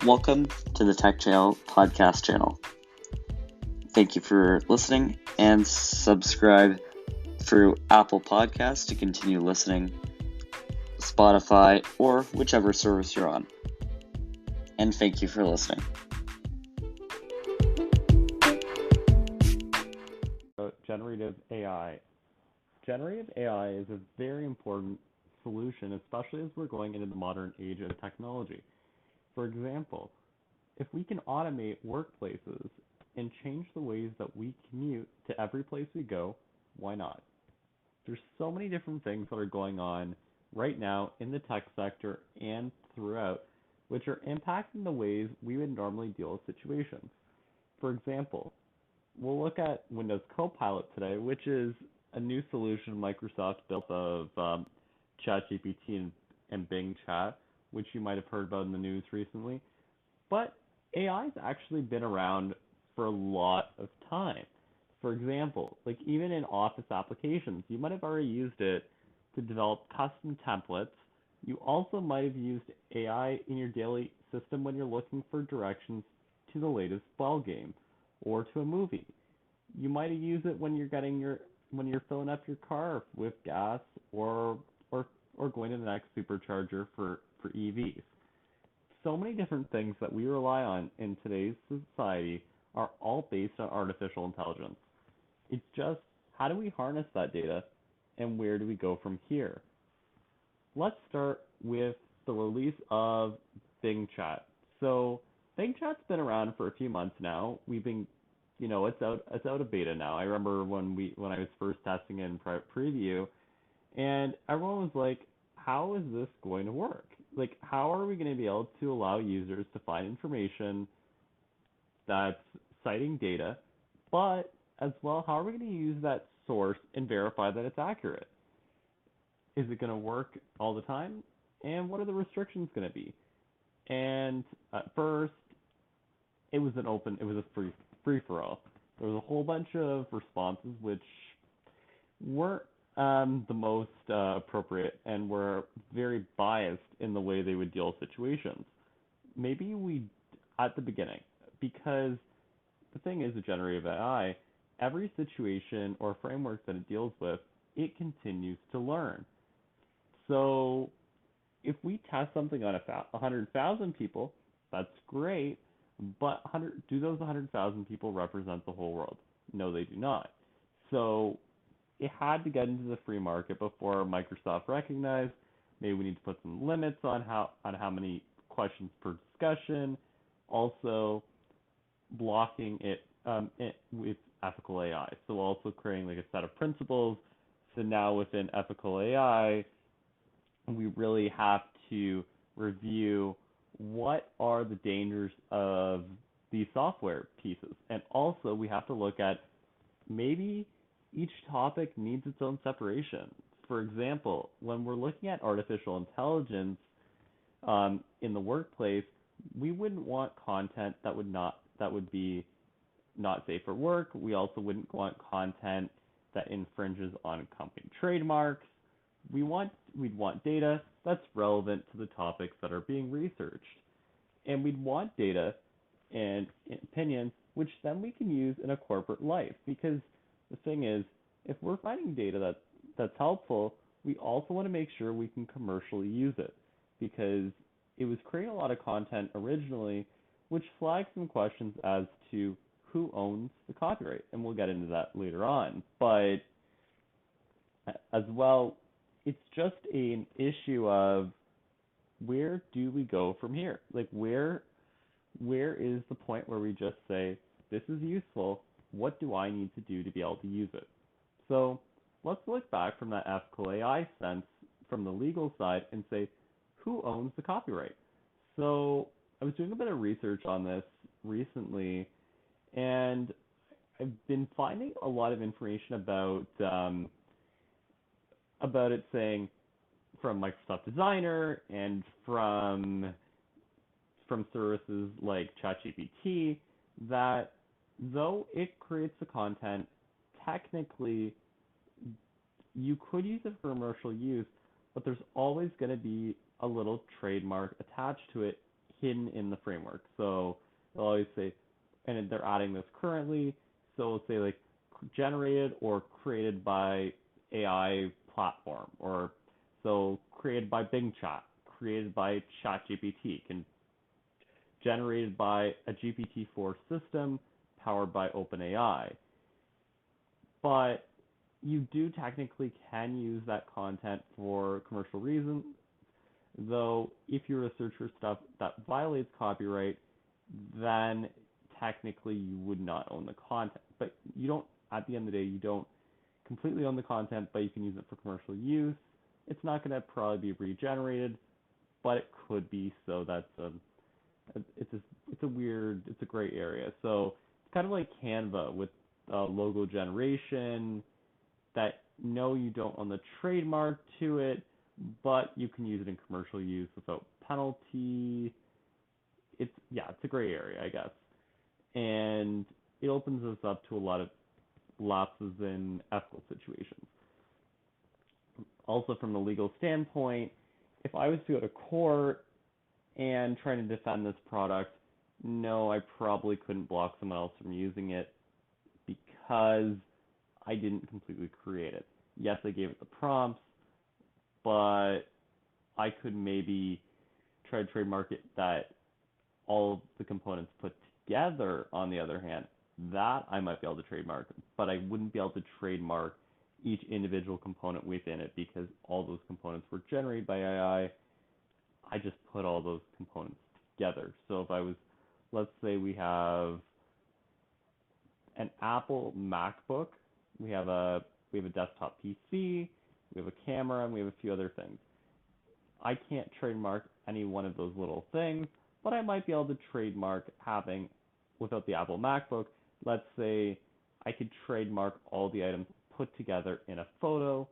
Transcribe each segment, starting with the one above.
Welcome to the Tech Channel podcast channel. Thank you for listening and subscribe through Apple Podcasts to continue listening, Spotify, or whichever service you're on. And thank you for listening. Generative AI. Generative AI is a very important solution, especially as we're going into the modern age of technology. For example, if we can automate workplaces and change the ways that we commute to every place we go, why not? There's so many different things that are going on right now in the tech sector and throughout, which are impacting the ways we would normally deal with situations. For example, we'll look at Windows Copilot today, which is a new solution Microsoft built of ChatGPT and Bing Chat, which you might have heard about in the news recently. But AI's actually been around for a lot of time. For example, like even in office applications, you might have already used it to develop custom templates. You also might have used AI in your daily system when you're looking for directions to the latest ball game or to a movie. You might have used it when you're filling up your car with gas or going to the next supercharger for EVs. So many different things that we rely on in today's society are all based on artificial intelligence. It's just how do we harness that data and where do we go from here? Let's start with the release of Bing Chat. So Bing Chat's been around for a few months now. It's out of beta now. I remember when I was first testing it in private preview, and everyone was like, how is this going to work? Like, how are we going to be able to allow users to find information that's citing data, but as well, how are we going to use that source and verify that it's accurate? Is it going to work all the time? And what are the restrictions going to be? And at first, it was a free-for-all. There was a whole bunch of responses which weren't the most appropriate and were very biased in the way they would deal with situations. Maybe at the beginning, because the thing is with generative AI, every situation or framework that it deals with, it continues to learn. So if we test something on 100,000 people, that's great, but do those 100,000 people represent the whole world? No, they do not. So it had to get into the free market before Microsoft recognized maybe we need to put some limits on how many questions per discussion, also blocking it with ethical AI. So also creating like a set of principles. So now within ethical AI, we really have to review what are the dangers of these software pieces. And also we have to look at maybe each topic needs its own separation. For example, when we're looking at artificial intelligence in the workplace, we wouldn't want content that would be not safe for work. We also wouldn't want content that infringes on company trademarks. We'd want data that's relevant to the topics that are being researched. And we'd want data and opinions which then we can use in a corporate life. Because the thing is, if we're finding data that's helpful, we also want to make sure we can commercially use it. Because it was creating a lot of content originally, which flags some questions as to who owns the copyright. And we'll get into that later on. But as well, it's just an issue of where do we go from here? Like where is the point where we just say, this is useful, what do I need to do to be able to use it? So let's look back from that ethical AI sense from the legal side and say, who owns the copyright? So I was doing a bit of research on this recently, and I've been finding a lot of information about it saying from Microsoft Designer and from services like ChatGPT that though it creates the content, technically you could use it for commercial use, but there's always going to be a little trademark attached to it hidden in the framework. So they'll always say, and they're adding this currently, so it'll say like generated or created by AI platform, or so created by Bing Chat, created by ChatGPT, generated by a GPT-4 system powered by OpenAI. But you do technically can use that content for commercial reasons, though if you were to search for stuff that violates copyright, then technically you would not own the content. But you don't, at the end of the day, you don't completely own the content, but you can use it for commercial use. It's not going to probably be regenerated, but it could be, so that's it's a gray area. So it's kind of like Canva with logo generation, that no, you don't own the trademark to it, but you can use it in commercial use without penalty. It's a gray area, I guess, and it opens us up to a lot of lapses in ethical situations. Also, from the legal standpoint, if I was to go to court and trying to defend this product, no, I probably couldn't block someone else from using it because I didn't completely create it. Yes, I gave it the prompts, but I could maybe try to trademark it that all of the components put together, on the other hand, that I might be able to trademark, but I wouldn't be able to trademark each individual component within it because all those components were generated by AI. I just put all those components together. So if I was, let's say we have an Apple MacBook, we have a desktop PC, we have a camera, and we have a few other things. I can't trademark any one of those little things, but I might be able to trademark having, without the Apple MacBook, let's say I could trademark all the items put together in a photo,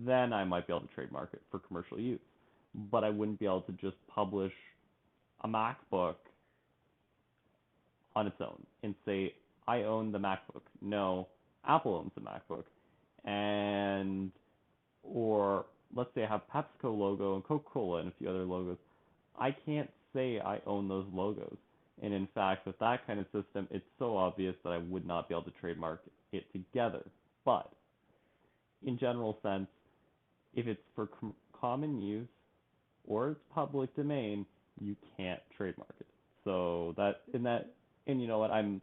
then I might be able to trademark it for commercial use. But I wouldn't be able to just publish a MacBook on its own and say, I own the MacBook. No, Apple owns the MacBook. And, or let's say I have PepsiCo logo and Coca-Cola and a few other logos. I can't say I own those logos. And in fact, with that kind of system, it's so obvious that I would not be able to trademark it together. But in general sense, if it's for common use or it's public domain, you can't trademark it. So and you know what, I'm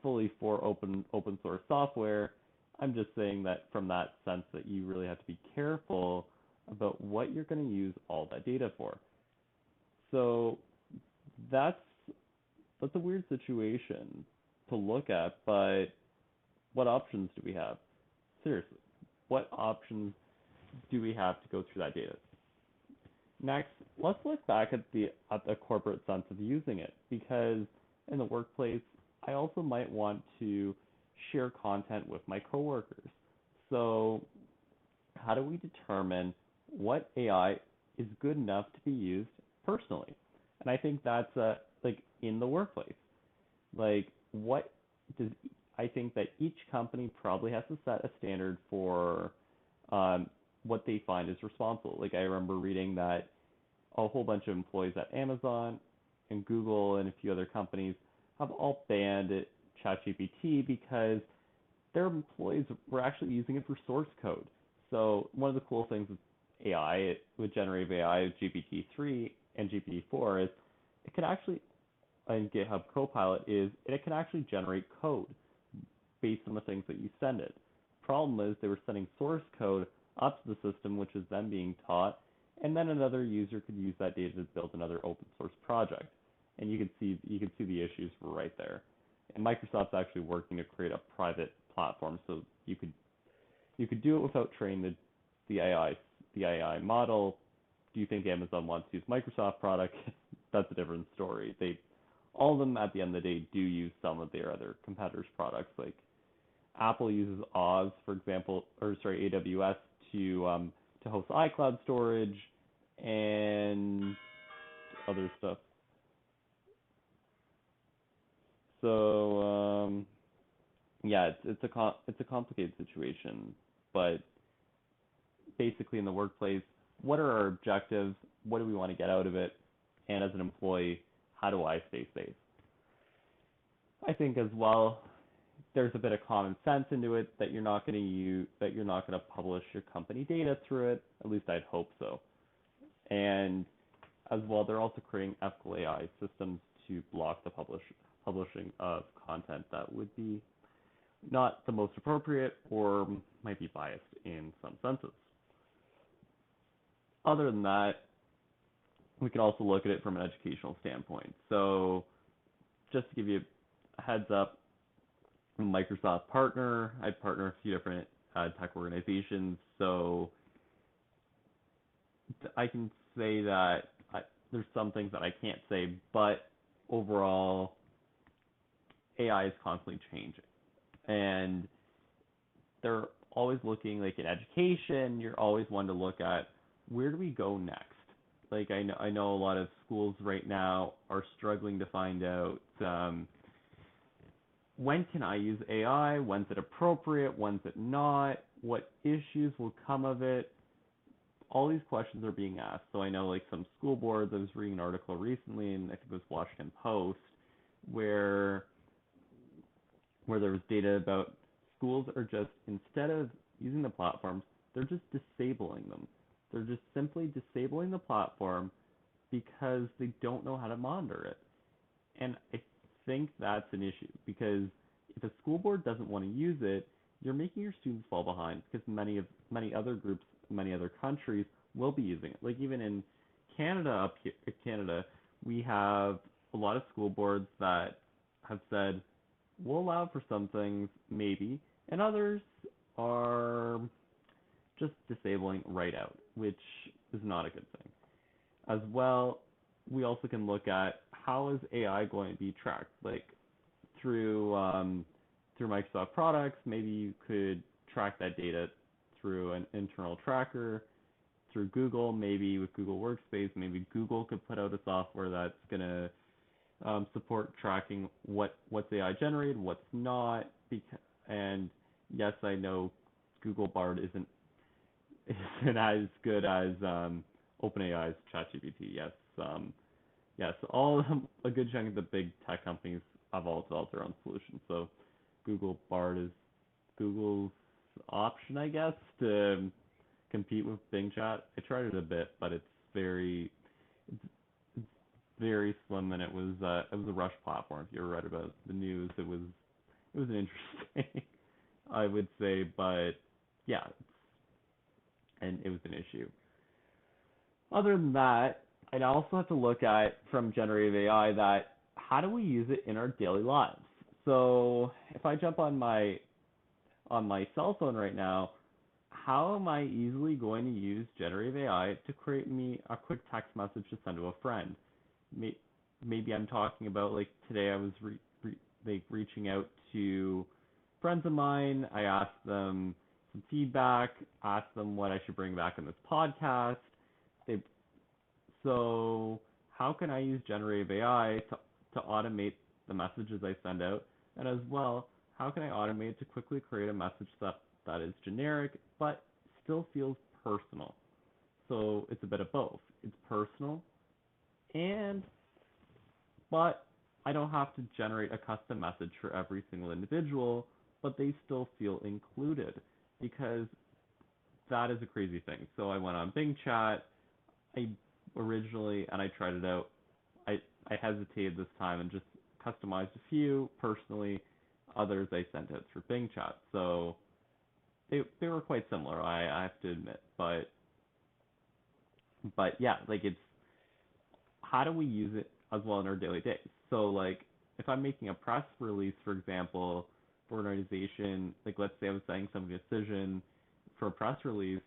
fully for open source software. I'm just saying that from that sense that you really have to be careful about what you're going to use all that data for. So that's a weird situation to look at, but what options do we have? Seriously, what options do we have to go through that data? Next, let's look back at the corporate sense of using it, because in the workplace, I also might want to share content with my coworkers. So how do we determine what AI is good enough to be used personally? And I think that's like in the workplace. Like I think that each company probably has to set a standard for what they find is responsible. Like I remember reading that a whole bunch of employees at Amazon and Google and a few other companies have all banned ChatGPT because their employees were actually using it for source code. So one of the cool things with AI, with generative AI, GPT-3 and GPT-4, is it can actually, and GitHub Copilot, is it can actually generate code based on the things that you send it. Problem is they were sending source code up to the system, which is then being taught, and then another user could use that data to build another open source project. And you can see the issues right there. And Microsoft's actually working to create a private platform so you could do it without training the AI model. Do you think Amazon wants to use Microsoft product? That's a different story. All of them at the end of the day do use some of their other competitors' products. Like Apple uses Oz, for example, AWS to host iCloud storage and other stuff. So yeah, it's a complicated situation, but basically in the workplace, what are our objectives? What do we want to get out of it? And as an employee, how do I stay safe? I think as well, there's a bit of common sense into it that you're not going to publish your company data through it. At least I'd hope so. And as well, they're also creating ethical AI systems to block the publishing of content that would be not the most appropriate or might be biased in some senses. Other than that, we can also look at it from an educational standpoint. So just to give you a heads up, I'm a Microsoft partner. I partner with a few different tech organizations. So I can say that there's some things that I can't say, but overall, AI is constantly changing. And they're always looking, like in education, you're always one to look at where do we go next. Like I know a lot of schools right now are struggling to find out when can I use AI, when's it appropriate, when's it not, what issues will come of it. All these questions are being asked. So I know like some school boards, I was reading an article recently, and I think it was Washington Post, where there was data about schools are just, instead of using the platforms, they're just disabling them. They're just simply disabling the platform because they don't know how to monitor it. And I think that's an issue, because if a school board doesn't want to use it, you're making your students fall behind, because many other groups, many other countries will be using it. Like even in Canada, we have a lot of school boards that have said we'll allow for some things maybe, and others are just disabling right out, which is not a good thing. As well, we also can look at how is AI going to be tracked, like through Microsoft products. Maybe you could track that data through an internal tracker, through Google, maybe with Google Workspace. Maybe Google could put out a software that's going to support tracking what's AI generated, what's not. And yes, I know Google Bard isn't as good as OpenAI's ChatGPT. Yes, a good chunk of the big tech companies have all developed their own solutions. So Google Bard is Google's option, I guess, to compete with Bing Chat. I tried it a bit, but it's very slim, and it was a rush platform. If you ever read about the news, it was an interesting, I would say, but yeah, and it was an issue. Other than that, I'd also have to look at, from generative AI, that how do we use it in our daily lives? So if I jump on my cell phone right now, how am I easily going to use generative AI to create me a quick text message to send to a friend? Maybe I'm talking about, like today I was reaching out to friends of mine. I asked them some feedback, asked them what I should bring back in this podcast. So how can I use generative AI to automate the messages I send out? And as well, how can I automate to quickly create a message that is generic but still feels personal? So it's a bit of both. It's personal, but I don't have to generate a custom message for every single individual, but they still feel included, because that is a crazy thing. So I went on Bing Chat. And I tried it out. I hesitated this time and just customized a few personally. Others I sent out through Bing Chat. So they were quite similar, I have to admit. But yeah, like it's, how do we use it as well in our daily days? So like if I'm making a press release, for example, for an organization, like let's say I was saying some decision for a press release,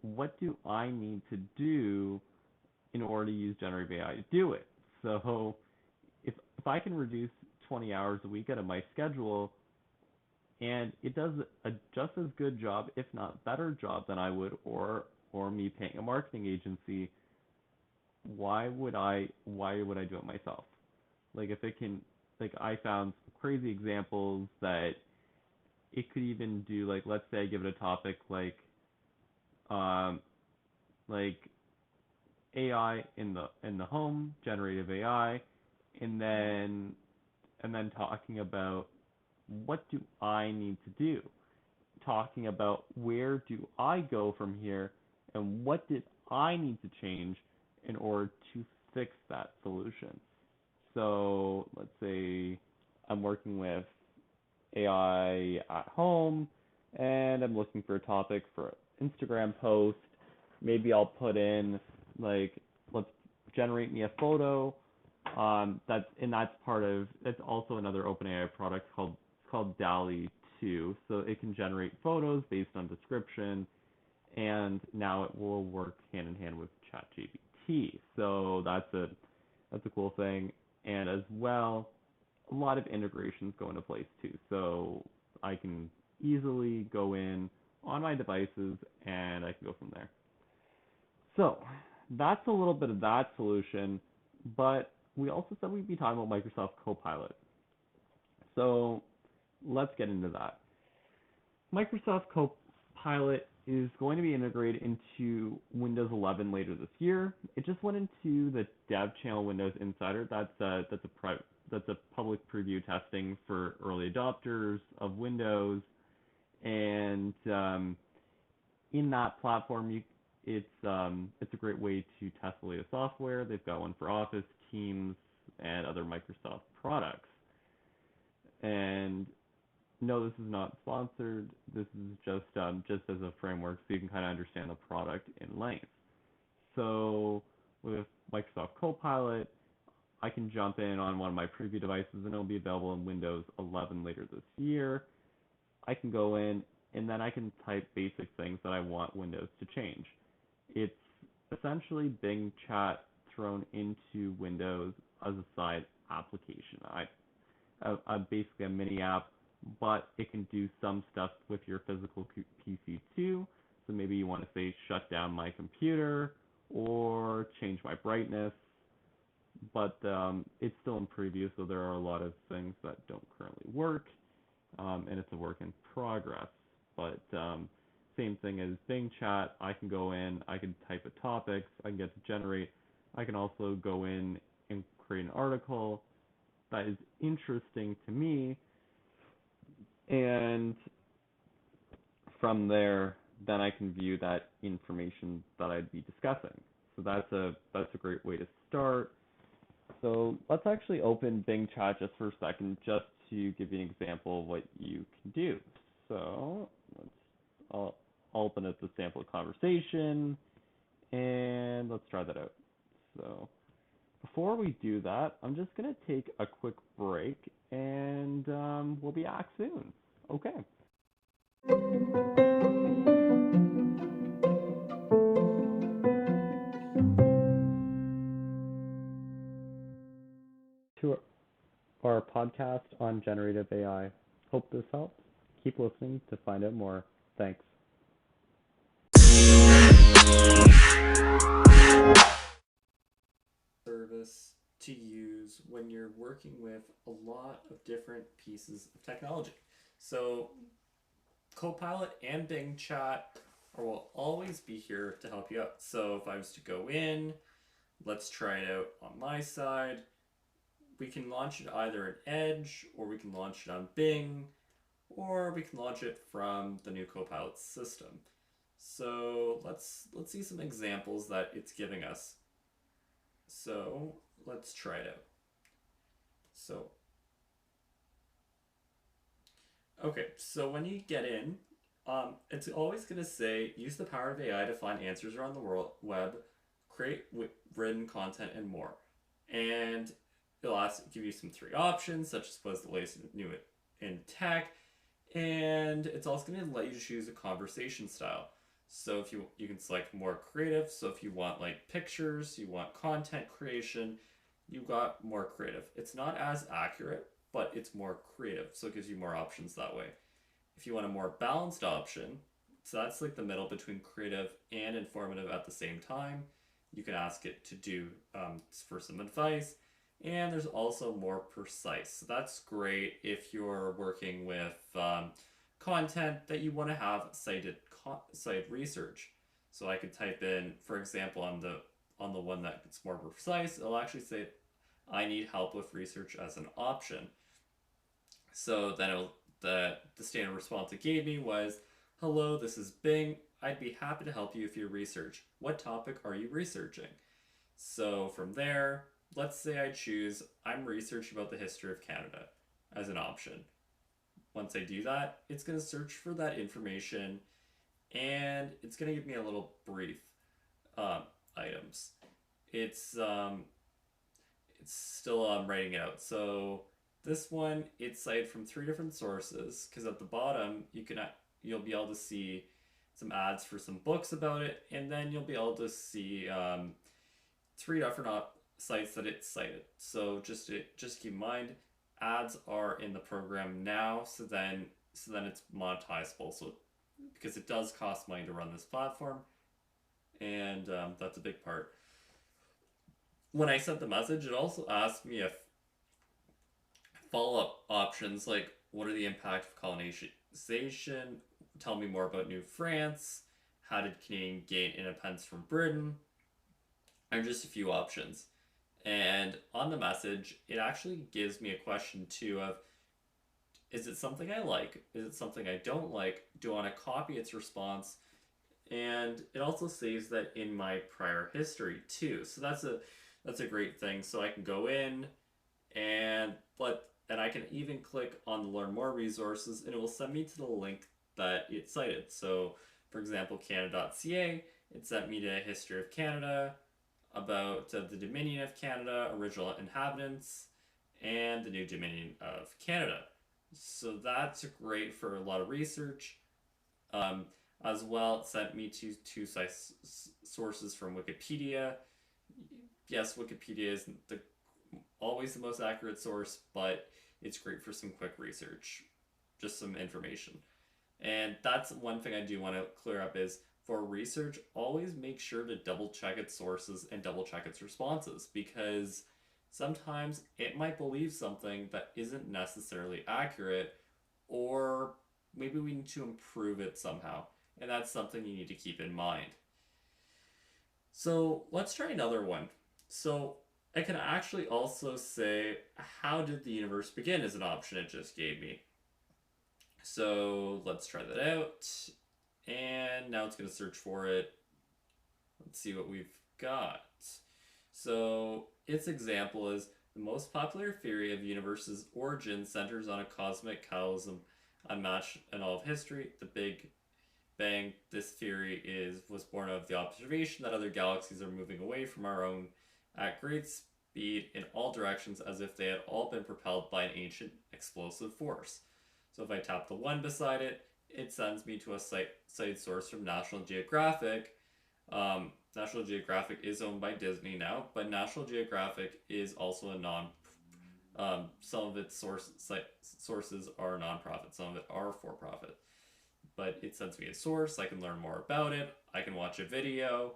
what do I need to do in order to use generative AI to do it? So if I can reduce 20 hours a week out of my schedule, and it does a just as good job, if not better job than I would, or me paying a marketing agency, why would I do it myself? Like if it can, like I found crazy examples that it could even do, like let's say I give it a topic like AI in the home, generative AI, and then talking about what do I need to do, talking about where do I go from here, and what did I need to change in order to fix that solution. So let's say I'm working with AI at home and I'm looking for a topic for an Instagram post. Maybe I'll put in like, let's generate me a photo. That's also another OpenAI product called DALL-E 2. So it can generate photos based on description, and now it will work hand in hand with ChatGPT. So that's a cool thing. And as well, a lot of integrations go into place too. So I can easily go in on my devices and I can go from there. So that's a little bit of that solution, but we also said we'd be talking about Microsoft Copilot. So let's get into that. Microsoft Copilot is going to be integrated into Windows 11 later this year. It just went into the Dev Channel Windows Insider. That's a public preview testing for early adopters of Windows, and in that platform, it's a great way to test the latest software. They've got one for Office, Teams, and other Microsoft products. And no, this is not sponsored. This is just as a framework, so you can kind of understand the product in length. So with Microsoft Copilot, I can jump in on one of my preview devices, and it'll be available in Windows 11 later this year. I can go in, and then I can type basic things that I want Windows to change. It's essentially Bing Chat thrown into Windows as a side application. Basically a mini app, but it can do some stuff with your physical PC too. So maybe you want to say shut down my computer or change my brightness, but it's still in preview, so there are a lot of things that don't currently work, and it's a work in progress. But same thing as Bing Chat, I can go in, I can type a topic, I can get to generate. I can also go in and create an article that is interesting to me, and from there, then I can view that information that I'd be discussing. So that's a great way to start. So let's actually open Bing Chat just for a second, just to give you an example of what you can do. So I'll open up the sample conversation, and let's try that out. So before we do that, I'm just going to take a quick break, and we'll be back soon. Okay. To our podcast on generative AI. Hope this helps. Keep listening to find out more. Thanks. Service to use when you're working with a lot of different pieces of technology. So Copilot and Bing Chat will always be here to help you out. So if I was to go in, let's try it out on my side. We can launch it either in Edge, or we can launch it on Bing, or we can launch it from the new Copilot system. So let's see some examples that it's giving us. So let's try it out. So, okay, so when you get in, it's always going to say, use the power of AI to find answers around the web, create written content, and more. And it'll give you some 3 options, such as what's the latest and new in tech, and it's also going to let you choose a conversation style. So if you can select more creative. So if you want like pictures, you want content creation, you got more creative. It's not as accurate, but it's more creative, so it gives you more options that way. If you want a more balanced option, so that's like the middle between creative and informative at the same time, you can ask it to do for some advice. And there's also more precise. So that's great if you're working with content that you want to have cited research. So I could type in, for example, on the one that's more precise, it'll actually say I need help with research as an option. So then the standard response it gave me was, "Hello, this is Bing. I'd be happy to help you with your research. What topic are you researching?" So from there, let's say I choose I'm researching about the history of Canada as an option. Once I do that, it's going to search for that information and it's going to give me a little brief um, items. It's um, it's still writing it out. So this one, it's cited from 3 different sources because at the bottom you'll be able to see some ads for some books about it, and then you'll be able to see 3 different sites that it cited. So just keep in mind, ads are in the program now, so then it's monetizable. So because it does cost money to run this platform, and that's a big part. When I sent the message, it also asked me if follow-up options like what are the impact of colonization, tell me more about New France, how did Canadian gain independence from Britain, are just a few options. And on the message, it actually gives me a question too of, is it something I like? Is it something I don't like? Do I want to copy its response? And it also saves that in my prior history too. So that's a great thing. So I can go in and I can even click on the learn more resources and it will send me to the link that it cited. So for example, Canada.ca, it sent me to History of Canada, about the Dominion of Canada, original inhabitants, and the new Dominion of Canada. So that's great for a lot of research. Um, as well, it sent me to two sources from Wikipedia. Yes, Wikipedia isn't always the most accurate source, but it's great for some quick research, just some information. And that's one thing I do want to clear up is for research, always make sure to double check its sources and double check its responses because sometimes it might believe something that isn't necessarily accurate, or maybe we need to improve it somehow. And that's something you need to keep in mind. So let's try another one. So I can actually also say, how did the universe begin as an option it just gave me. So let's try that out. And now it's going to search for it. Let's see what we've got. So its example is the most popular theory of the universe's origin centers on a cosmic catalysm unmatched in all of history, the Big Bang. This theory was born of the observation that other galaxies are moving away from our own at great speed in all directions as if they had all been propelled by an ancient explosive force. So if I tap the one beside it, it sends me to a site source from National Geographic. National Geographic is owned by Disney now, but National Geographic is also a some of its sources are nonprofit, some of it are for profit. But it sends me a source, I can learn more about it, I can watch a video,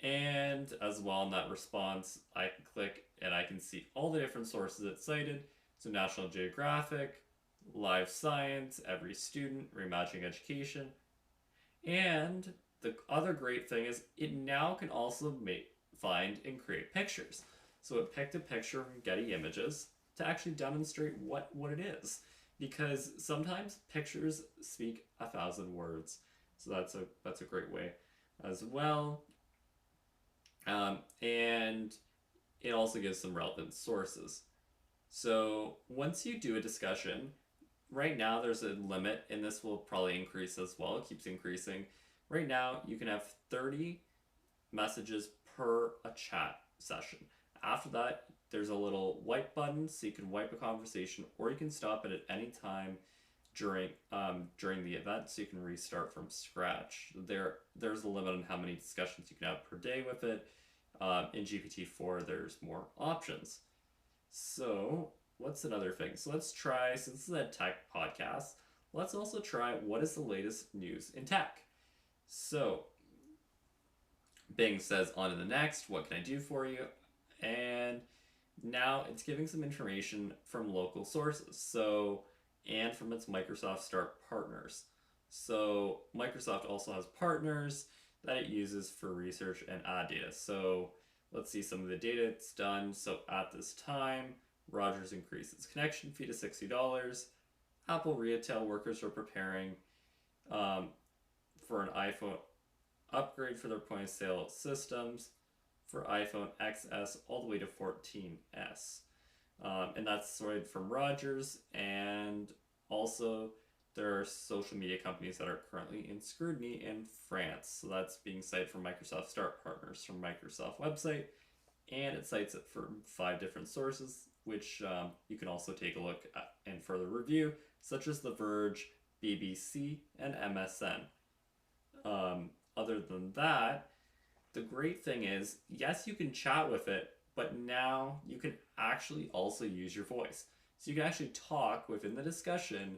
and as well in that response, I can click and I can see all the different sources it cited. So National Geographic, Live Science, Every Student, Reimagining Education. And the other great thing is it now can also find and create pictures. So it picked a picture from Getty Images to actually demonstrate what it is. Because sometimes pictures speak 1,000 words. So that's a great way as well. And it also gives some relevant sources. So once you do a discussion, right now there's a limit, and this will probably increase as well. It keeps increasing. Right now, you can have 30 messages per a chat session. After that, there's a little wipe button, so you can wipe a conversation, or you can stop it at any time during the event, so you can restart from scratch. There's a limit on how many discussions you can have per day with it. In GPT-4, there's more options. So what's another thing? So let's try, since this is a tech podcast, let's also try what is the latest news in tech. So Bing says on to the next, what can I do for you? And now it's giving some information from local sources. So, and from its Microsoft Start partners. So Microsoft also has partners that it uses for research and ad data. So let's see some of the data it's done. So at this time, Rogers increased its connection fee to $60. Apple retail workers are preparing um, for an iPhone upgrade for their point of sale systems for iPhone XS all the way to 14S. And that's sorted from Rogers. And also, there are social media companies that are currently in scrutiny in France. So that's being cited from Microsoft Start Partners from Microsoft website. And it cites it from 5 different sources, which you can also take a look at and further review, such as The Verge, BBC, and MSN. Other than that, the great thing is, yes, you can chat with it, but now you can actually also use your voice. So you can actually talk within the discussion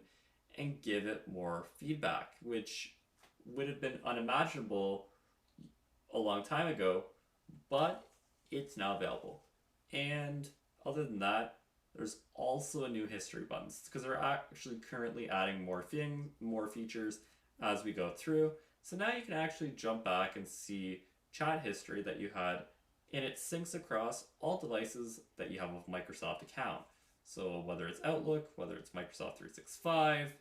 and give it more feedback, which would have been unimaginable a long time ago, but it's now available. And other than that, there's also a new history buttons because they're actually currently adding more features as we go through. So now you can actually jump back and see chat history that you had, and it syncs across all devices that you have a Microsoft account. So whether it's Outlook, whether it's Microsoft 365,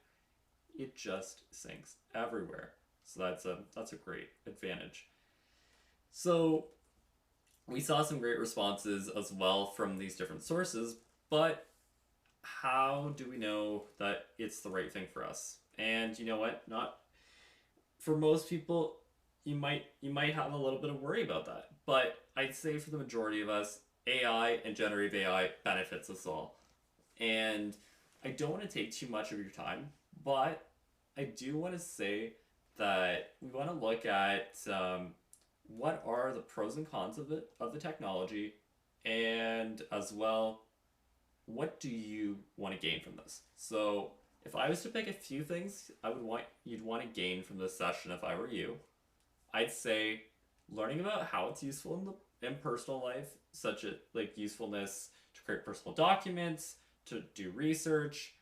it just syncs everywhere. So that's a great advantage. So we saw some great responses as well from these different sources, but how do we know that it's the right thing for us? And you know what? Not for most people, you might have a little bit of worry about that. But I'd say for the majority of us, AI and generative AI benefits us all. And I don't want to take too much of your time, but I do want to say that we want to look at what are the pros and cons of the technology, and as well, what do you want to gain from this? So if I was to pick a few things you'd want to gain from this session if I were you, I'd say learning about how it's useful in personal life, such as like usefulness to create personal documents, to do research,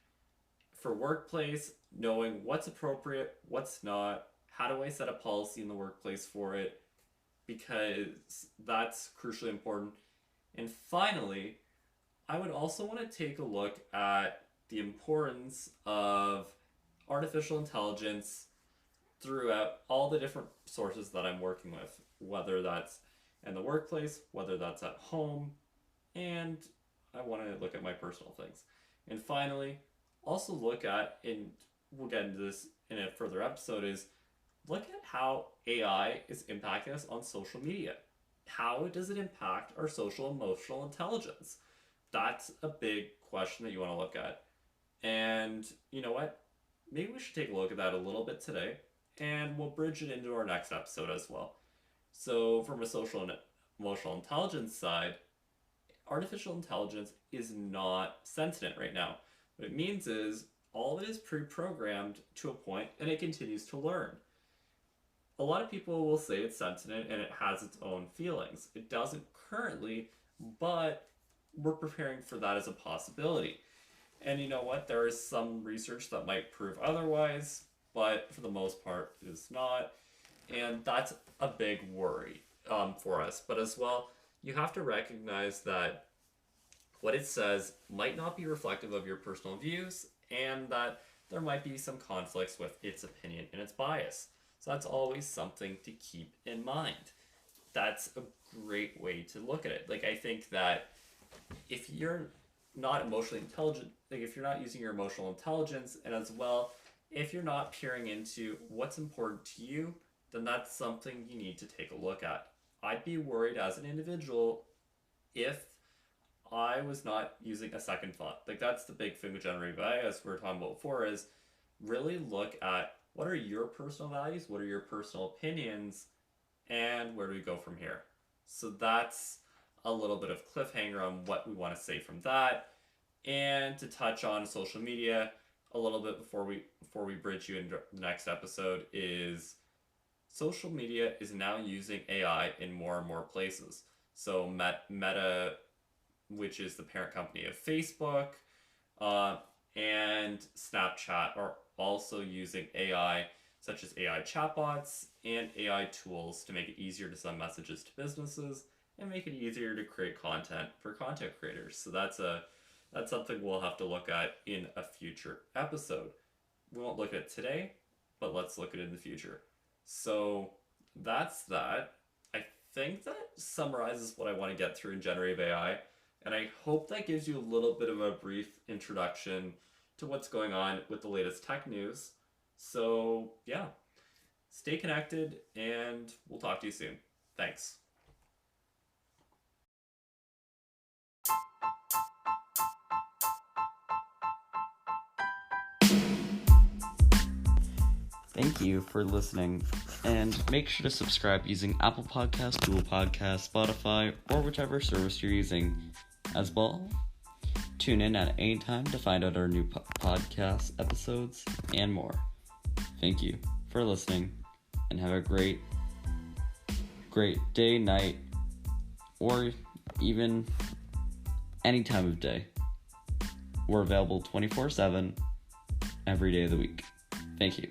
for workplace, knowing what's appropriate, what's not, how do I set a policy in the workplace for it, because that's crucially important. And finally, I would also want to take a look at the importance of artificial intelligence throughout all the different sources that I'm working with, whether that's in the workplace, whether that's at home, and I want to look at my personal things. And finally, also look at, and we'll get into this in a further episode, is look at how AI is impacting us on social media. How does it impact our social emotional intelligence? That's a big question that you want to look at. And you know what? Maybe we should take a look at that a little bit today, and we'll bridge it into our next episode as well. So, from a social and emotional intelligence side, artificial intelligence is not sentient right now. What it means is all of it is pre-programmed to a point, and it continues to learn. A lot of people will say it's sentient and it has its own feelings. It doesn't currently, but we're preparing for that as a possibility. And you know what? There is some research that might prove otherwise, but for the most part, it is not. And that's a big worry for us. But as well, you have to recognize that what it says might not be reflective of your personal views, and that there might be some conflicts with its opinion and its bias. So that's always something to keep in mind. That's a great way to look at it. Like, I think that if you're not emotionally intelligent, like if you're not using your emotional intelligence, and as well, if you're not peering into what's important to you, then that's something you need to take a look at. I'd be worried as an individual if I was not using a second thought. Like, that's the big thing with generative AI, as we were talking about before, is really look at what are your personal values, what are your personal opinions, and where do we go from here? So that's a little bit of cliffhanger on what we want to say from that. And to touch on social media a little bit before we bridge you into the next episode, is social media is now using AI in more and more places. So Meta, which is the parent company of Facebook, and Snapchat are also using AI, such as AI chatbots and AI tools, to make it easier to send messages to businesses and make it easier to create content for content creators. So that's something we'll have to look at in a future episode. We won't look at it today, but let's look at it in the future. So that's that. I think that summarizes what I want to get through in generative AI, and I hope that gives you a little bit of a brief introduction to what's going on with the latest tech news. So yeah, stay connected, and we'll talk to you soon. Thanks. Thank you for listening, and make sure to subscribe using Apple Podcasts, Google Podcasts, Spotify, or whichever service you're using. As well, tune in at any time to find out our new podcast episodes and more. Thank you for listening, and have a great day, night, or even any time of day. We're available 24/7 every day of the week. Thank you.